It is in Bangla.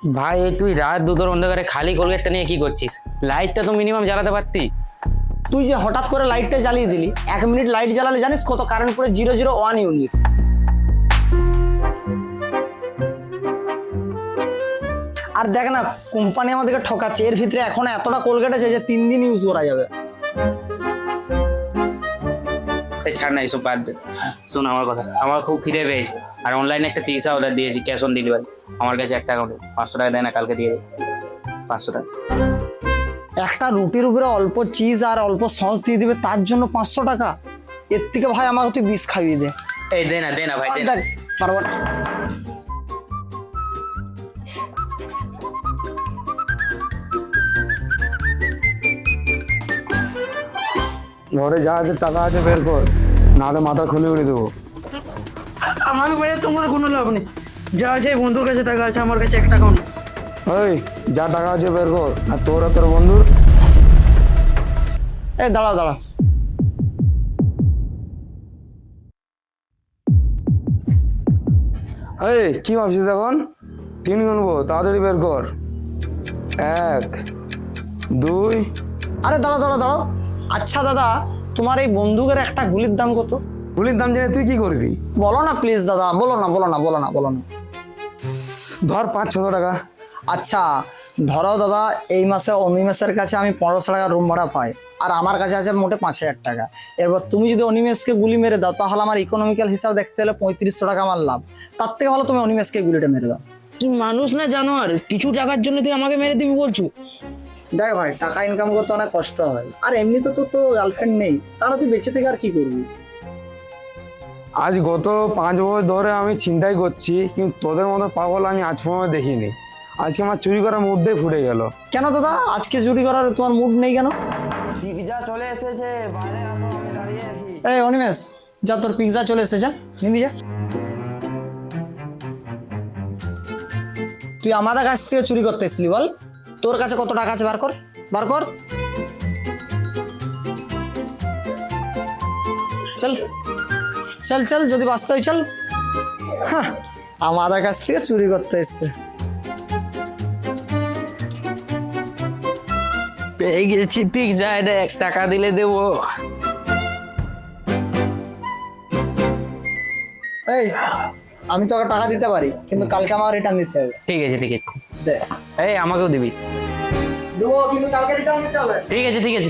ভাই এই তুই রাত দুটোর অন্ধকারে খালি কোলগেটটা নিয়ে কি করছিস? লাইটটা তো মিনিমাম জ্বালাতে পারতি। তুই যে হঠাৎ করে লাইটটা জ্বালিয়ে দিলি, 1 মিনিট লাইট জ্বালালে জানিস কত কারেন্ট পড়ে? 001 ইউনিট। আর দেখ না, কোম্পানি আমাদেরকে ঠকাচ্ছে। এর ভিতরে এখন এতটা কোলগেট আছে যে 3 দিন ইউজ করা যাবে। এই ছাড় না, এসব বাদ দে। শোন আমার কথা, আমার খুব খিদে পেয়েছে আর অনলাইনে একটা পিৎজা অর্ডার দিয়েছি ক্যাশ অন ডেলিভারি। আমার কাছে একটা অ্যাকাউন্টে 500 টাকা দেয় না, কালকে দিয়ে দে 500 টাকা। একটা রুটির উপরে অল্প চিজ আর অল্প সস দিয়ে দিবে, তার জন্য 500 টাকা? এর থেকে ভাই আমাকে তুই বিষ খাইয়ে দে। এই দে না ভাই, দে না। দেখ, পারবো না। ঘরে যা আছে টাকা আছে বের কর, না তো মাথা খুলে উড়ে দেবো। আমাকে মেরে তোমার কোনো লাভ নেই। যা আছে বন্ধুর কাছে টাকা আছে, আমার কাছে 1 টাকাও নেই। ওই যা টাকা আছে বের কর, আর তোর বন্ধুর। এই দাঁড়া দাঁড়া, এই কি ভাবছিস এখন? 3 গুনবো, তাড়াতাড়ি বের কর। 1 2। আরে দাঁড়া দাঁড়া দাঁড়াও। আচ্ছা দাদা, তোমার এই বন্দুকের একটা গুলির দাম কত? গুলির দাম জেনে তুই কি করবি? বলো না প্লিজ দাদা, বলো না বলো না বলো না বলো না। ধর 500-600 টাকা। আচ্ছা ধরো দাদা, এই মাসে অনিমেষের কাছে আমি 1500 টাকা রুম ভাড়া পাই, আর আমার কাছে আছে মোটে 5000 টাকা। এরপর তুমি যদি অনিমেষকে গুলি মেরে দাও, তাহলে আমার ইকোনমিক্যাল হিসাব দেখতে হলে 3500 টাকা আমার লাভ। তার থেকে ভালো তুমি অনিমেষকে গুলিটা মেরে দাও। তুই মানুষ না জানোয়ার? কিছু টাকার জন্য তুই আমাকে মেরে দিবি বলছো? দেখ ভাই, টাকা ইনকাম করতে অনেক কষ্ট হয়, আর এমনিতে তো তো গার্লফ্রেন্ড নেই, তাহলে তুই বেঁচে থেকে আর কি করবি? আজ গত 5 বছর ধরে আমি ছিনতাই করছি, কিন্তু তোদের মতো পাগল আমি আজ পর্যন্ত দেখিনি। আজকে আমার চুরি করার মুডটাই ফুটে গেল। কেন দাদা, আজকে চুরি করার তোমার মুড নেই কেন? পিৎজা চলে এসেছে, বাইরে আসো, আমি দাঁড়িয়ে আছি। এই অনিমেষ, যা তোর পিৎজা চলে এসে, যা নিবি যা। তুই আমাদের কাছ থেকে চুরি করতে এসেছিলি, বল তোর কাছে কত টাকা আছে? বার কর, বার কর। চল চল চল, যদি বাঁচতে হয় চল। হ্যাঁ, আমাদের কাছ থেকে চুরি করতে এসছে। পেয়ে গেছি পিৎজা, এটা 1 টাকা দিলে দেবো। এই, আমি তোকে টাকা দিতে পারি, কিন্তু কালকে আমার রিটার্ন দিতে হবে। ঠিক আছে দে। এই আমাকেও দিবি। দেবো, কিন্তু কালকে রিটার্ন দিতে হবে। ঠিক আছে